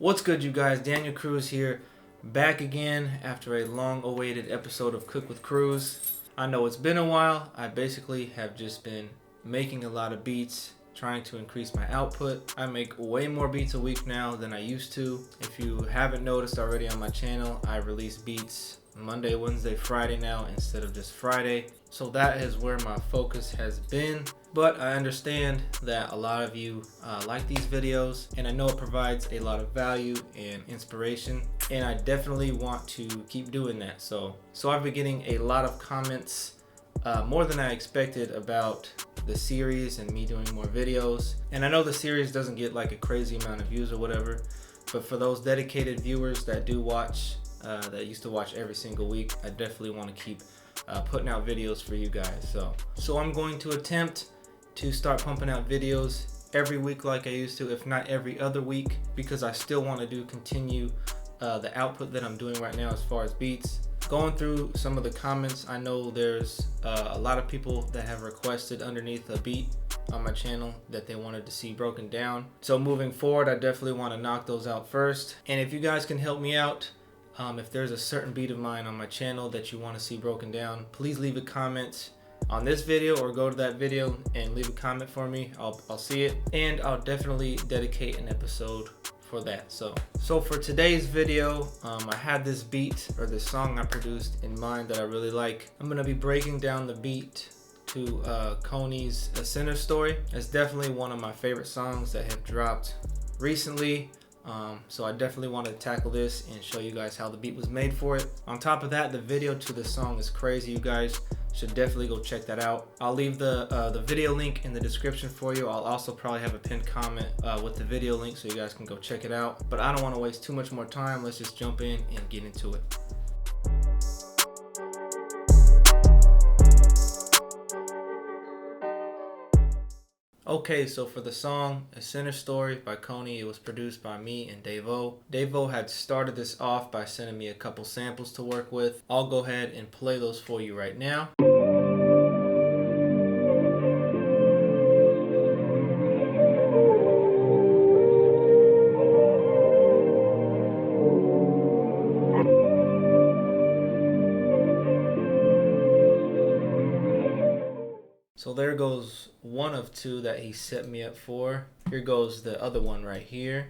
What's good, you guys? Daniel Cruz here, back again after a long-awaited episode of Cook with Cruz. I know it's been a while. I basically have just been making a lot of beats, trying to increase my output. I make way more beats a week now than I used to. If you haven't noticed already on my channel, I release beats Monday, Wednesday, Friday now instead of just Friday. So that is where my focus has been. But I understand that a lot of you like these videos, and I know it provides a lot of value and inspiration, and I definitely want to keep doing that. So I've been getting a lot of comments, more than I expected, about the series and me doing more videos. And I know the series doesn't get like a crazy amount of views or whatever, but for those dedicated viewers that do watch, that used to watch every single week, I definitely want to keep putting out videos for you guys. So I'm going to attempt to start pumping out videos every week like I used to, if not every other week, because I still want to continue the output that I'm doing right now as far as beats. Going through some of the comments, I know there's a lot of people that have requested underneath a beat on my channel that they wanted to see broken down. So moving forward, I definitely want to knock those out first. And if you guys can help me out, if there's a certain beat of mine on my channel that you want to see broken down, please leave a comment on this video or go to that video and leave a comment for me. I'll see it, and I'll definitely dedicate an episode for that. So for today's video, I had this beat, or this song I produced in mind that I really like. I'm gonna be breaking down the beat to Coney's A Sinner Story. It's definitely one of my favorite songs that have dropped recently. So I definitely want to tackle this and show you guys how the beat was made for it. On top of that, the video to this song is crazy. You guys should definitely go check that out. I'll leave the video link in the description for you. I'll also probably have a pinned comment with the video link so you guys can go check it out. But I don't want to waste too much more time. Let's just jump in and get into it. Okay, so for the song A Sinner Story by Coney, it was produced by me and Davo. Davo had started this off by sending me a couple samples to work with. I'll go ahead and play those for you right now. So there goes one of two that he set me up for. Here goes the other one right here.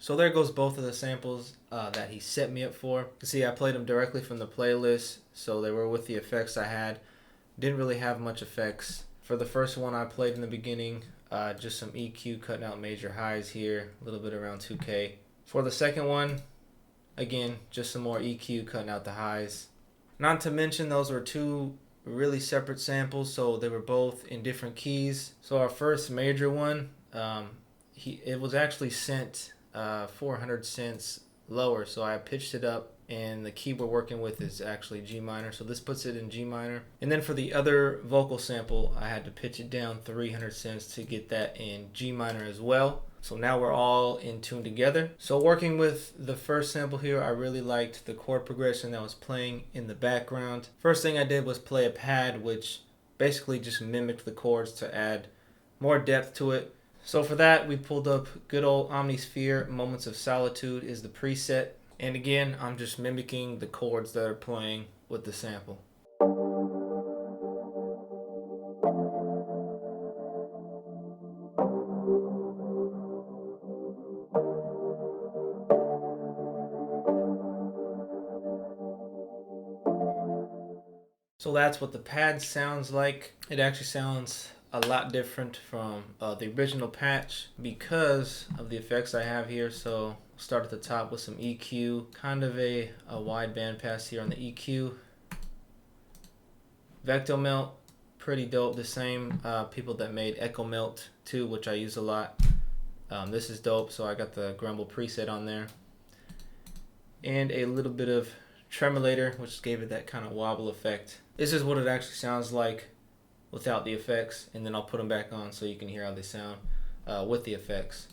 So there goes both of the samples that he set me up for. You see, I played them directly from the playlist, so they were with the effects I had. Didn't really have much effects. For the first one I played in the beginning, just some EQ cutting out major highs here, a little bit around 2K. For the second one, again, just some more EQ cutting out the highs. Not to mention those were two really separate samples, so they were both in different keys. So our first major one, it was actually sent 400 cents lower, so I pitched it up, and the key we're working with is actually G minor, so this puts it in G minor. And then for the other vocal sample, I had to pitch it down 300 cents to get that in G minor as well. So now we're all in tune together. So working with the first sample here, I really liked the chord progression that was playing in the background. First thing I did was play a pad, which basically just mimicked the chords to add more depth to it. So for that, we pulled up good old Omnisphere. Moments of Solitude is the preset. And again, I'm just mimicking the chords that are playing with the sample. So that's what the pad sounds like. It actually sounds a lot different from the original patch because of the effects I have here. So I'll start at the top with some EQ, kind of a wide band pass here on the EQ. Vecto Melt, pretty dope. The same people that made Echo Melt too, which I use a lot. This is dope, so I got the Grumble preset on there. And a little bit of Tremolator, which gave it that kind of wobble effect. This is what it actually sounds like without the effects, and then I'll put them back on so you can hear how they sound with the effects.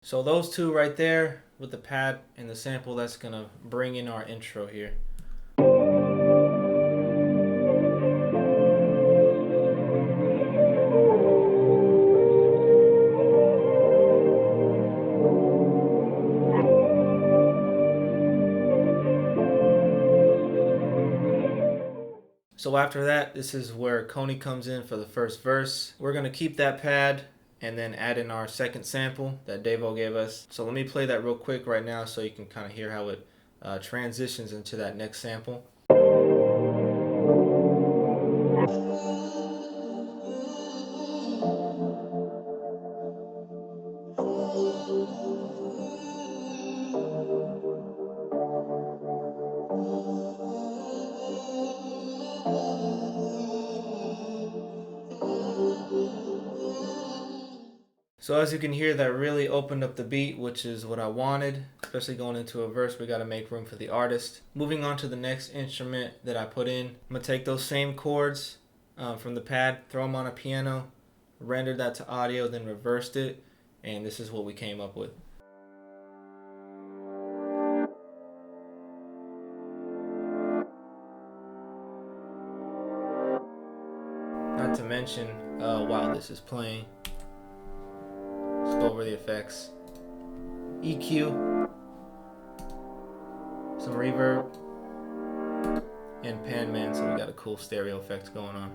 So those two right there with the pad and the sample, that's gonna bring in our intro here. So after that, this is where Coney comes in for the first verse. We're gonna keep that pad and then add in our second sample that Davo gave us. So let me play that real quick right now so you can kind of hear how it transitions into that next sample. So as you can hear, that really opened up the beat, which is what I wanted. Especially going into a verse, we got to make room for the artist. Moving on to the next instrument that I put in, I'm going to take those same chords from the pad, throw them on a piano, rendered that to audio, then reversed it, and this is what we came up with. Not to mention, while this is playing, let's go over the effects. EQ, some reverb, and pan man, so we got a cool stereo effect going on.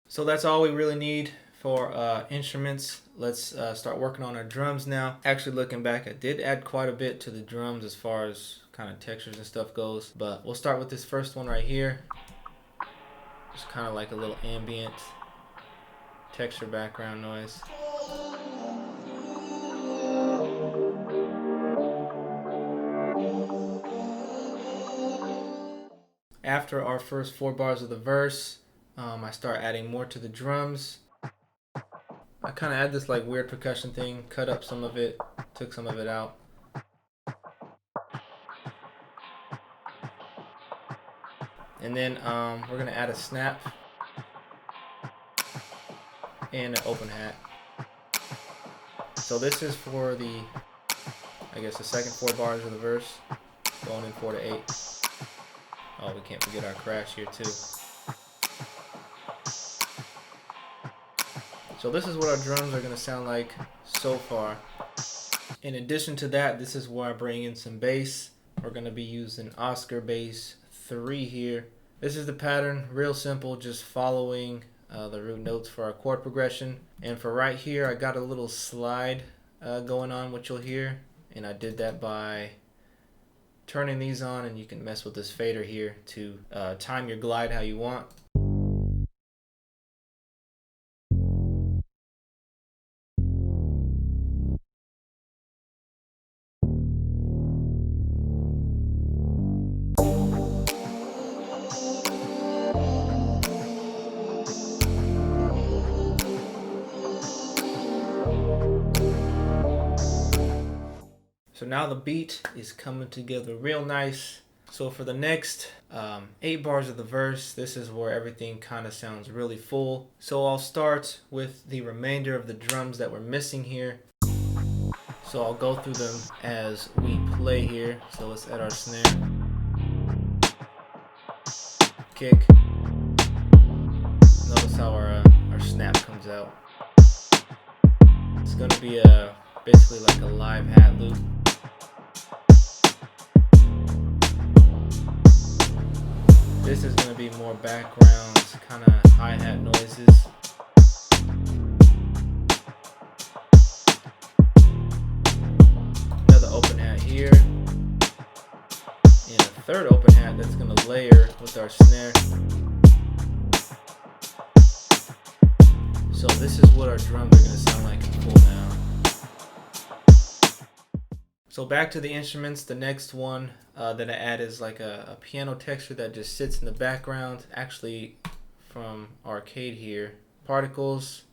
So that's all we really need for instruments. Let's start working on our drums now. Actually, looking back, I did add quite a bit to the drums as far as kind of textures and stuff goes, but we'll start with this first one right here. Just kind of like a little ambient texture background noise. After our first 4 bars of the verse, I start adding more to the drums. I kind of add this like weird percussion thing, cut up some of it, took some of it out. And then we're gonna add a snap and an open hat. So this is for the, I guess the second 4 bars of the verse, going in 4 to 8. Oh, we can't forget our crash here too. So this is what our drums are gonna sound like so far. In addition to that, this is where I bring in some bass. We're gonna be using Oscar bass 3 here. This is the pattern, real simple, just following the root notes for our chord progression. And for right here, I got a little slide going on, which you'll hear. And I did that by turning these on, and you can mess with this fader here to time your glide how you want. So now the beat is coming together real nice. So for the next 8 bars of the verse, this is where everything kind of sounds really full. So I'll start with the remainder of the drums that we're missing here. So I'll go through them as we play here. So let's add our snare, kick. Notice how our snap comes out. It's gonna be basically like a live hat loop. This is going to be more background, kind of hi-hat noises. Another open hat here. And a third open hat that's going to layer with our snare. So this is what our drums are going to sound like in full now. So back to the instruments, the next one that I add is like a piano texture that just sits in the background, actually from Arcade here. Particles,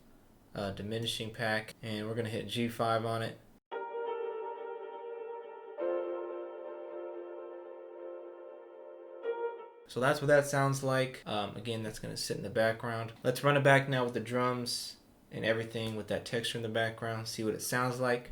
diminishing pack, and we're gonna hit G5 on it. So that's what that sounds like. Again, that's going to sit in the background. Let's run it back now with the drums and everything with that texture in the background. See what it sounds like.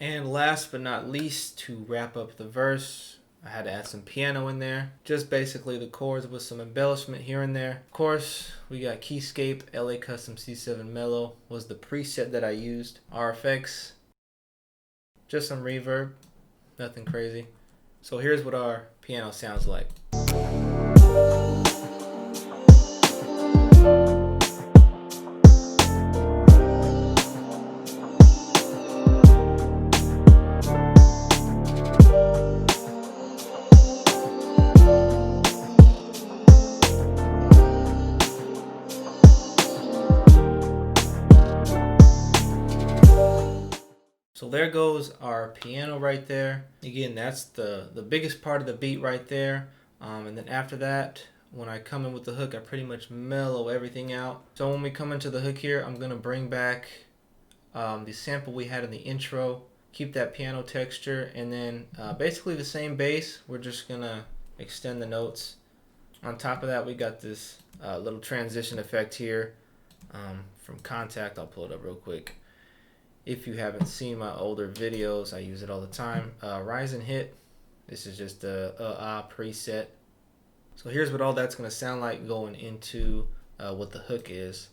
And last but not least, to wrap up the verse, I had to add some piano in there. Just basically the chords with some embellishment here and there. Of course, we got Keyscape, LA Custom C7 Mellow was the preset that I used. RFX, just some reverb, nothing crazy. So here's what our piano sounds like. So there goes our piano right there. Again, that's the biggest part of the beat right there. And then after that, when I come in with the hook, I pretty much mellow everything out. So when we come into the hook here, I'm gonna bring back the sample we had in the intro, keep that piano texture, and then basically the same bass. We're just gonna extend the notes. On top of that, we got this little transition effect here from Contact. I'll pull it up real quick. If you haven't seen my older videos, I use it all the time. Rise and Hit. This is just the preset. So here's what all that's going to sound like going into what the hook is.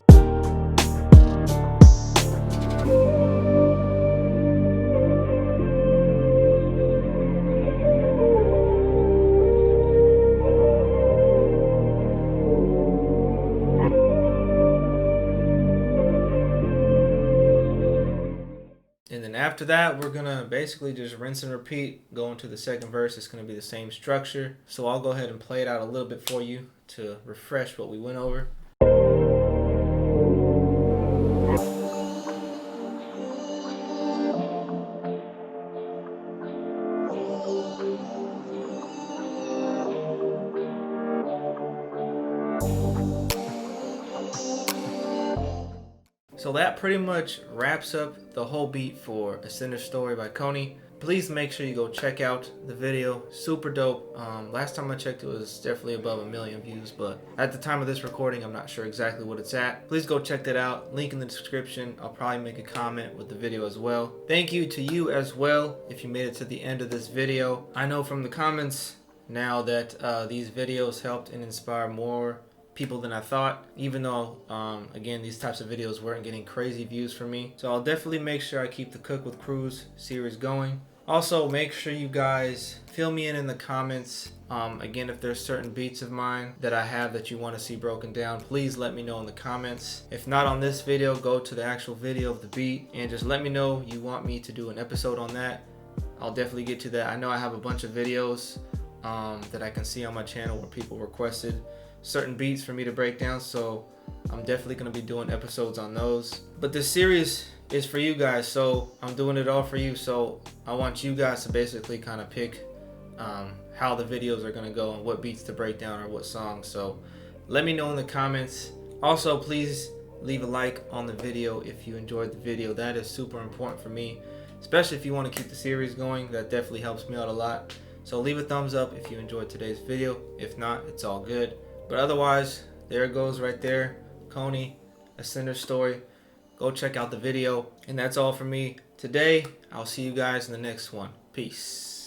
And then after that, we're gonna basically just rinse and repeat, go into the second verse. It's gonna be the same structure. So I'll go ahead and play it out a little bit for you to refresh what we went over. So that pretty much wraps up the whole beat for A Sinner Story by Coney. Please make sure you go check out the video. Super dope. Last time I checked, it was definitely above 1 million views, but at the time of this recording, I'm not sure exactly what it's at. Please go check that out. Link in the description. I'll probably make a comment with the video as well. Thank you to you as well if you made it to the end of this video. I know from the comments now that these videos helped and inspire more people than I thought, even though again, these types of videos weren't getting crazy views for me. So I'll definitely make sure I keep the Cook with Cruz series going. Also, make sure you guys fill me in the comments. Again, if there's certain beats of mine that I have that you want to see broken down, please let me know in the comments. If not on this video, go to the actual video of the beat and just let me know you want me to do an episode on that. I'll definitely get to that. I know I have a bunch of videos that I can see on my channel where people requested certain beats for me to break down, so I'm definitely going to be doing episodes on those. But this series is for you guys, so I'm doing it all for you. So I want you guys to basically kind of pick how the videos are going to go and what beats to break down or what songs. So let me know in the comments. Also, please leave a like on the video if you enjoyed the video. That is super important for me, especially if you want to keep the series going. That definitely helps me out a lot. So leave a thumbs up if you enjoyed today's video. If not, it's all good. But otherwise, there it goes right there. Coney, A Sinner Story. Go check out the video. And that's all for me today. I'll see you guys in the next one. Peace.